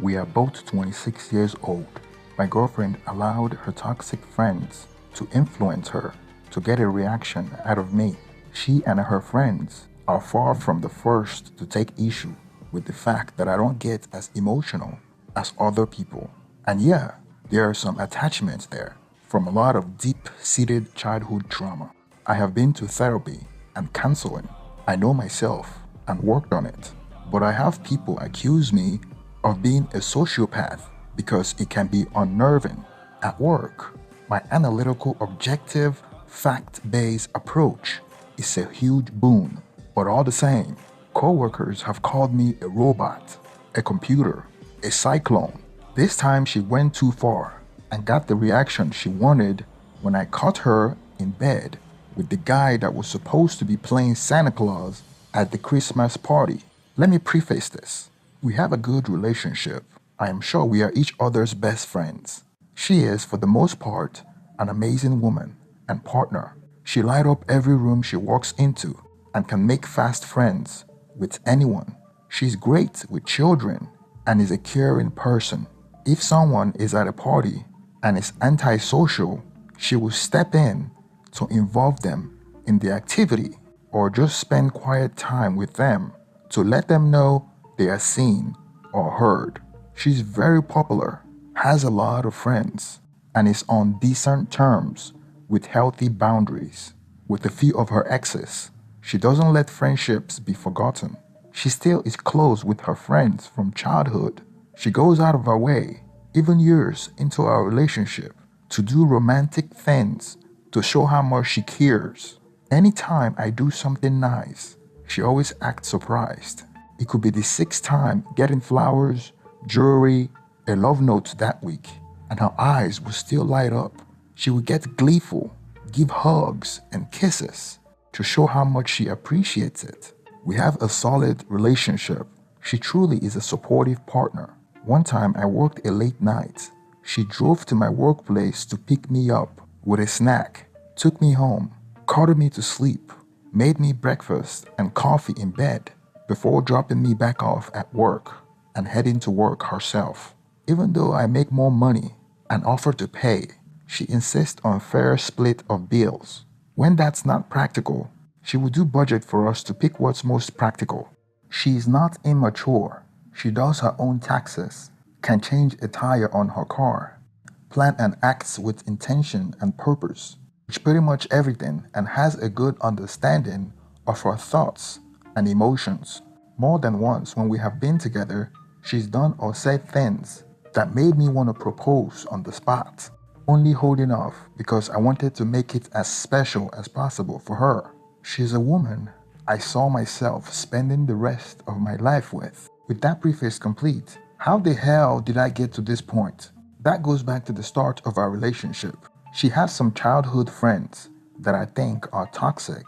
We are both 26 years old. My girlfriend allowed her toxic friends to influence her to get a reaction out of me. She and her friends are far from the first to take issue with the fact that I don't get as emotional as other people. And yeah, there are some attachments there from a lot of deep seated childhood trauma. I have been to therapy and counseling. I know myself and worked on it. But I have people accuse me of being a sociopath because it can be unnerving. At work, my analytical, objective, fact based approach is a huge boon. But all the same, coworkers have called me a robot, a computer, a cyclone. This time she went too far and got the reaction she wanted when I caught her in bed with the guy that was supposed to be playing Santa Claus at the Christmas party. Let me preface this. We have a good relationship. I am sure we are each other's best friends. She is, for the most part, an amazing woman and partner. She lights up every room she walks into and can make fast friends with anyone. She's great with children and is a caring person. If someone is at a party and is antisocial, she will step in to involve them in the activity or just spend quiet time with them to let them know they are seen or heard. She's very popular, has a lot of friends, and is on decent terms with healthy boundaries. With a few of her exes, she doesn't let friendships be forgotten. She still is close with her friends from childhood. She goes out of her way, even years into our relationship, to do romantic things to show how much she cares. Anytime I do something nice, she always acts surprised. It could be the sixth time getting flowers, jewelry, a love note that week, and her eyes will still light up. She will get gleeful, give hugs and kisses to show how much she appreciates it. We have a solid relationship. She truly is a supportive partner. One time I worked a late night. She drove to my workplace to pick me up with a snack, took me home, cuddled me to sleep, made me breakfast and coffee in bed before dropping me back off at work and heading to work herself. Even though I make more money and offer to pay, she insists on fair split of bills. When that's not practical, she will do budget for us to pick what's most practical. She is not immature. She does her own taxes, can change a tire on her car, plan and acts with intention and purpose, which pretty much everything, and has a good understanding of her thoughts and emotions. More than once when we have been together, she's done or said things that made me want to propose on the spot, only holding off because I wanted to make it as special as possible for her. She's a woman I saw myself spending the rest of my life with. With that preface complete, how the hell did I get to this point? That goes back to the start of our relationship. She has some childhood friends that I think are toxic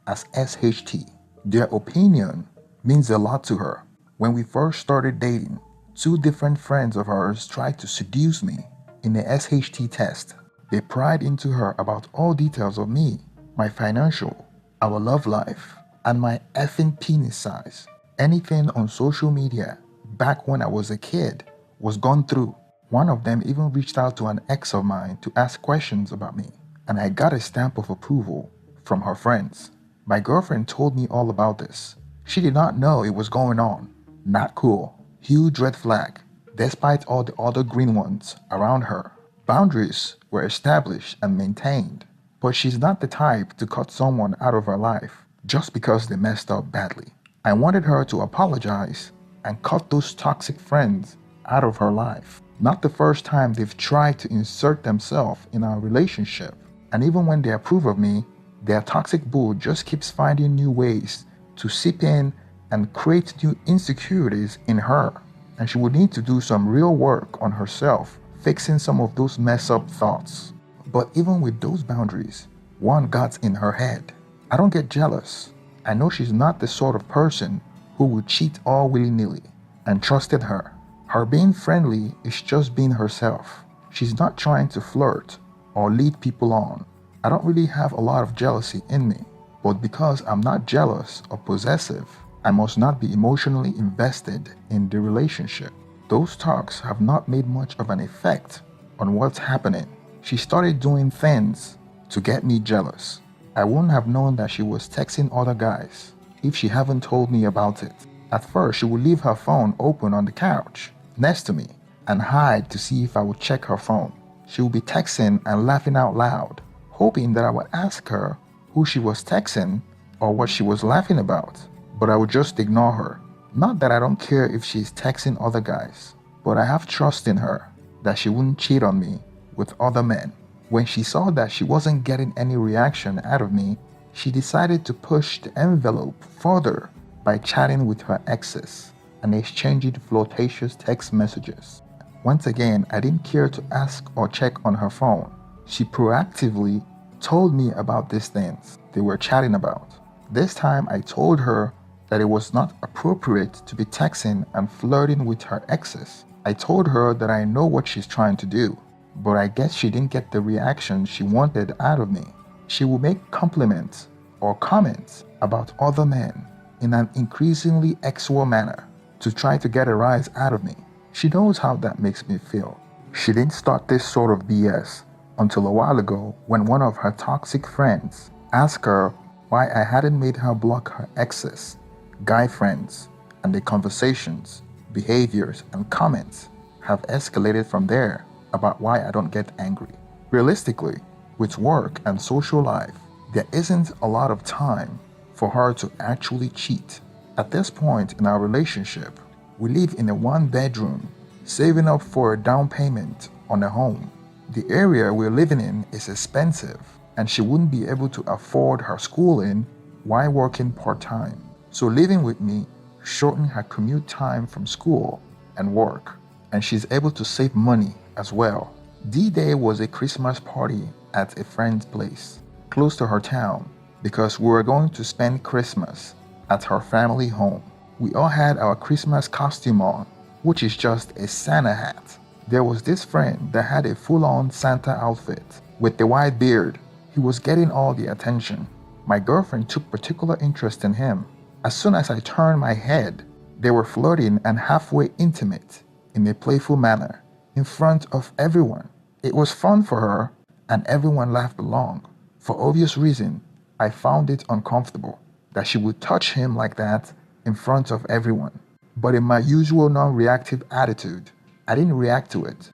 as SHT. Their opinion means a lot to her. When we first started dating, two different friends of hers tried to seduce me in a SHT test. They pried into her about all details of me, my financial, our love life, and my effing penis size. Anything on social media back when I was a kid was gone through. One of them even reached out to an ex of mine to ask questions about me, and I got a stamp of approval from her friends. My girlfriend told me all about this. She did not know it was going on. Not cool. Huge red flag, despite all the other green ones around her. Boundaries were established and maintained, but she's not the type to cut someone out of her life just because they messed up badly. I wanted her to apologize and cut those toxic friends out of her life. Not the first time they've tried to insert themselves in our relationship. And even when they approve of me, their toxic bull just keeps finding new ways to seep in and create new insecurities in her. And she would need to do some real work on herself, fixing some of those mess up thoughts. But even with those boundaries, one got in her head. I don't get jealous. I know she's not the sort of person who would cheat all willy-nilly, and trusted her. Her being friendly is just being herself. She's not trying to flirt or lead people on. I don't really have a lot of jealousy in me, but because I'm not jealous or possessive, I must not be emotionally invested in the relationship. Those talks have not made much of an effect on what's happening. She started doing things to get me jealous. I wouldn't have known that she was texting other guys if she hadn't told me about it. At first, she would leave her phone open on the couch next to me and hide to see if I would check her phone. She would be texting and laughing out loud, hoping that I would ask her who she was texting or what she was laughing about. But I would just ignore her. Not that I don't care if she's texting other guys, but I have trust in her that she wouldn't cheat on me with other men. When she saw that she wasn't getting any reaction out of me, she decided to push the envelope further by chatting with her exes and exchanging flirtatious text messages. Once again, I didn't care to ask or check on her phone. She proactively told me about these things they were chatting about. This time I told her that it was not appropriate to be texting and flirting with her exes. I told her that I know what she's trying to do, but I guess she didn't get the reaction she wanted out of me. She would make compliments or comments about other men in an increasingly sexual manner to try to get a rise out of me. She knows how that makes me feel. She didn't start this sort of BS until a while ago when one of her toxic friends asked her why I hadn't made her block her exes, guy friends, and the conversations, behaviors, and comments have escalated from there about why I don't get angry. Realistically, with work and social life, there isn't a lot of time for her to actually cheat. At this point in our relationship, we live in a one-bedroom, saving up for a down payment on a home. The area we're living in is expensive, and she wouldn't be able to afford her schooling while working part-time. So living with me shortened her commute time from school and work, and she's able to save money as well. D-Day was a Christmas party at a friend's place, close to her town, because we were going to spend Christmas at her family home. We all had our Christmas costume on, which is just a Santa hat. There was this friend that had a full-on Santa outfit with the white beard. He was getting all the attention. My girlfriend took particular interest in him. As soon as I turned my head, they were flirting and halfway intimate in a playful manner in front of everyone. It was fun for her, and everyone laughed along. For obvious reason, I found it uncomfortable that she would touch him like that in front of everyone. But in my usual non-reactive attitude, I didn't react to it,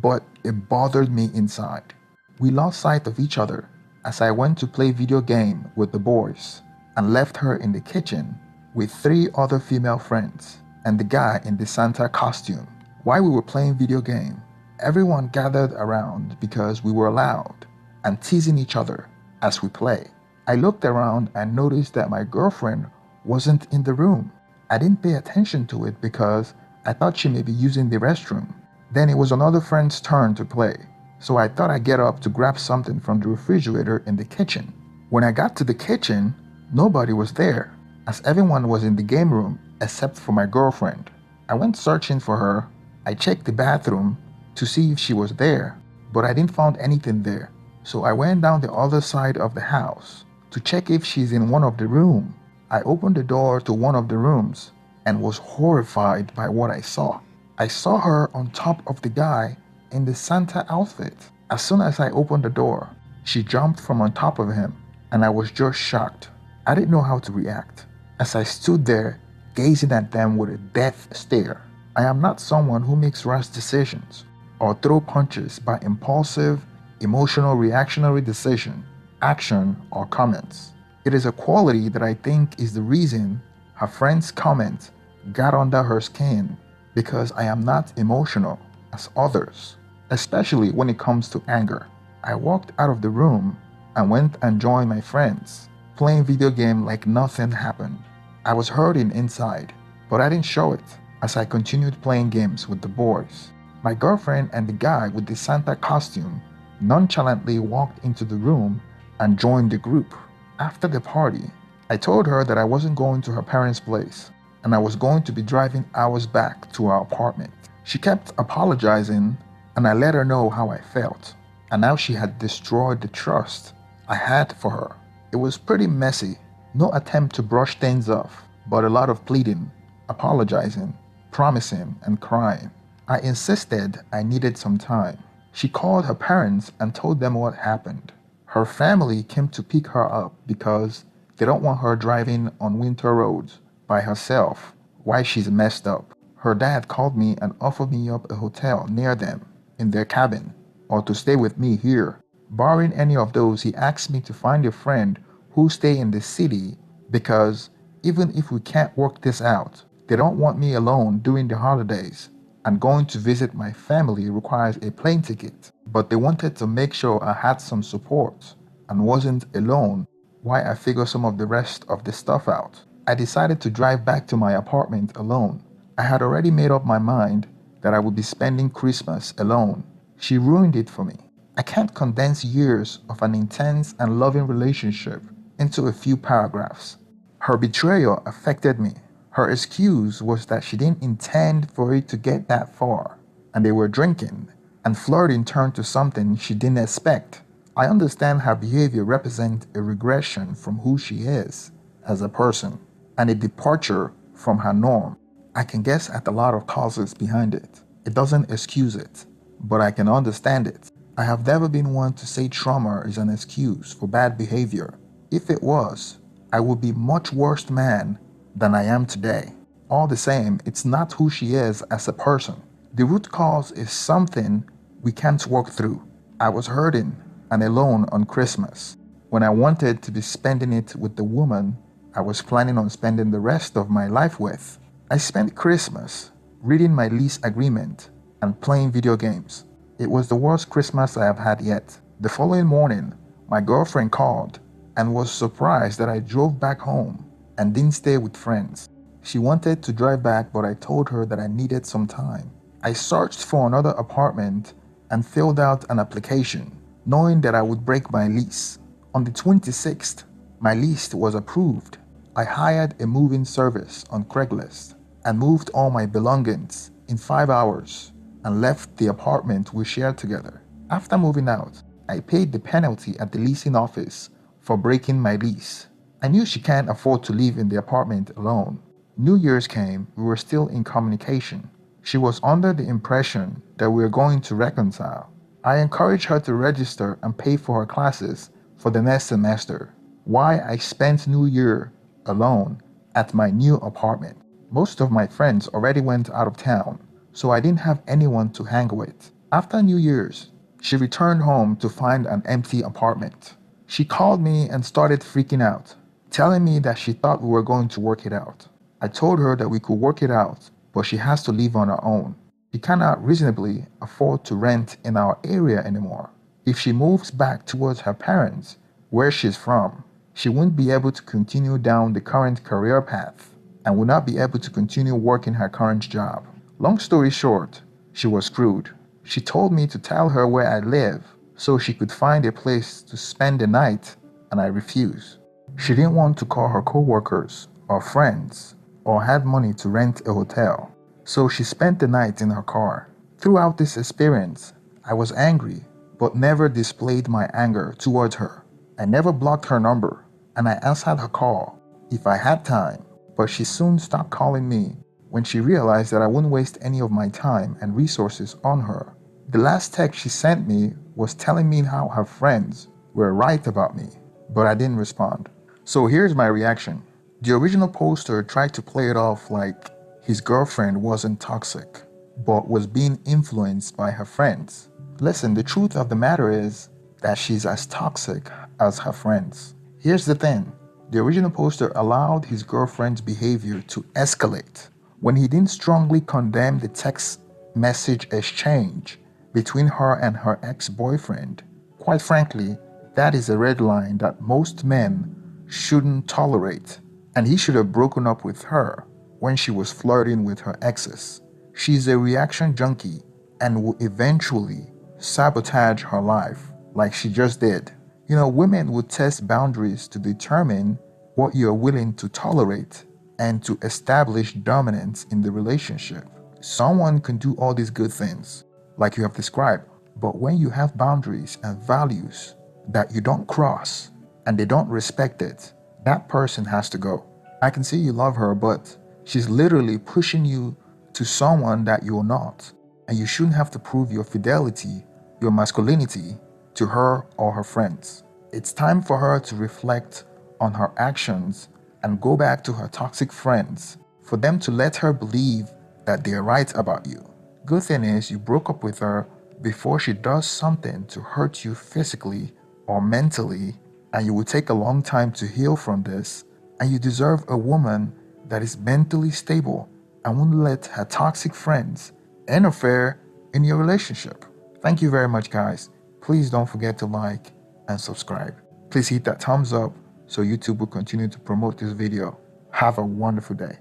but it bothered me inside. We lost sight of each other as I went to play video game with the boys and left her in the kitchen with 3 other female friends and the guy in the Santa costume. While we were playing video game, everyone gathered around because we were loud and teasing each other as we play. I looked around and noticed that my girlfriend wasn't in the room. I didn't pay attention to it because I thought she may be using the restroom. Then it was another friend's turn to play, so I thought I'd get up to grab something from the refrigerator in the kitchen. When I got to the kitchen, nobody was there, as everyone was in the game room except for my girlfriend. I went searching for her. I checked the bathroom to see if she was there, but I didn't find anything there. So I went down the other side of the house to check if she's in one of the rooms. I opened the door to one of the rooms and was horrified by what I saw. I saw her on top of the guy in the Santa outfit. As soon as I opened the door, she jumped from on top of him, and I was just shocked. I didn't know how to react as I stood there gazing at them with a death stare. I am not someone who makes rash decisions or throw punches by impulsive, emotional reactionary decision, action, or comments. It is a quality that I think is the reason her friend's comment got under her skin, because I am not emotional as others, especially when it comes to anger. I walked out of the room and went and joined my friends, playing video game like nothing happened. I was hurting inside, but I didn't show it as I continued playing games with the boys. My girlfriend and the guy with the Santa costume nonchalantly walked into the room and joined the group. After the party, I told her that I wasn't going to her parents' place and I was going to be driving hours back to our apartment. She kept apologizing, and I let her know how I felt, and how she had destroyed the trust I had for her. It was pretty messy, no attempt to brush things off, but a lot of pleading, apologizing, promising and crying. I insisted I needed some time. She called her parents and told them what happened. Her family came to pick her up because they don't want her driving on winter roads by herself while she's messed up. Her dad called me and offered me up a hotel near them in their cabin or to stay with me here. Barring any of those, he asked me to find a friend who stay in the city because even if we can't work this out, they don't want me alone during the holidays, and going to visit my family requires a plane ticket. But they wanted to make sure I had some support and wasn't alone while I figure some of the rest of the stuff out. I decided to drive back to my apartment alone. I had already made up my mind that I would be spending Christmas alone. She ruined it for me. I can't condense years of an intense and loving relationship into a few paragraphs. Her betrayal affected me. Her excuse was that she didn't intend for it to get that far, and they were drinking, and flirting turned to something she didn't expect. I understand her behavior represents a regression from who she is as a person, and a departure from her norm. I can guess at a lot of causes behind it. It doesn't excuse it, but I can understand it. I have never been one to say trauma is an excuse for bad behavior. If it was, I would be much worse man than I am today. All the same, it's not who she is as a person. The root cause is something we can't work through. I was hurting and alone on Christmas when I wanted to be spending it with the woman I was planning on spending the rest of my life with. I spent Christmas reading my lease agreement and playing video games. It was the worst Christmas I have had yet. The following morning, my girlfriend called and was surprised that I drove back home and didn't stay with friends. She wanted to drive back, but I told her that I needed some time. I searched for another apartment and filled out an application, knowing that I would break my lease. On the 26th, my lease was approved. I hired a moving service on Craigslist and moved all my belongings in 5 hours and left the apartment we shared together. After moving out, I paid the penalty at the leasing office for breaking my lease. I knew she can't afford to live in the apartment alone. New Year's came, we were still in communication. She was under the impression that we were going to reconcile. I encouraged her to register and pay for her classes for the next semester, while I spent New Year alone at my new apartment. Most of my friends already went out of town, so I didn't have anyone to hang with. After New Year's, she returned home to find an empty apartment. She called me and started freaking out, telling me that she thought we were going to work it out. I told her that we could work it out, but she has to live on her own. She cannot reasonably afford to rent in our area anymore. If she moves back towards her parents, where she's from, she won't be able to continue down the current career path and will not be able to continue working her current job. Long story short, she was screwed. She told me to tell her where I live so she could find a place to spend the night, and I refused. She didn't want to call her coworkers or friends or had money to rent a hotel, so she spent the night in her car. Throughout this experience, I was angry, but never displayed my anger towards her. I never blocked her number, and I answered her call if I had time, but she soon stopped calling me when she realized that I wouldn't waste any of my time and resources on her. The last text she sent me was telling me how her friends were right about me, but I didn't respond. So here's my reaction. The original poster tried to play it off like his girlfriend wasn't toxic, but was being influenced by her friends. Listen, the truth of the matter is that she's as toxic as her friends. Here's the thing. The original poster allowed his girlfriend's behavior to escalate when he didn't strongly condemn the text message exchange between her and her ex-boyfriend. Quite frankly, that is a red line that most men shouldn't tolerate, and he should have broken up with her when she was flirting with her exes. She's a reaction junkie and will eventually sabotage her life like she just did. You know, women would test boundaries to determine what you're willing to tolerate and to establish dominance in the relationship. Someone can do all these good things, like you have described, but when you have boundaries and values that you don't cross and they don't respect it, that person has to go. I can see you love her, but she's literally pushing you to someone that you're not, and you shouldn't have to prove your fidelity, your masculinity to her or her friends. It's time for her to reflect on her actions and go back to her toxic friends for them to let her believe that they're right about you. Good thing is you broke up with her before she does something to hurt you physically or mentally, and you will take a long time to heal from this, and you deserve a woman that is mentally stable and won't let her toxic friends interfere in your relationship. Thank you very much, guys. Please don't forget to like and subscribe. Please hit that thumbs up so YouTube will continue to promote this video. Have a wonderful day.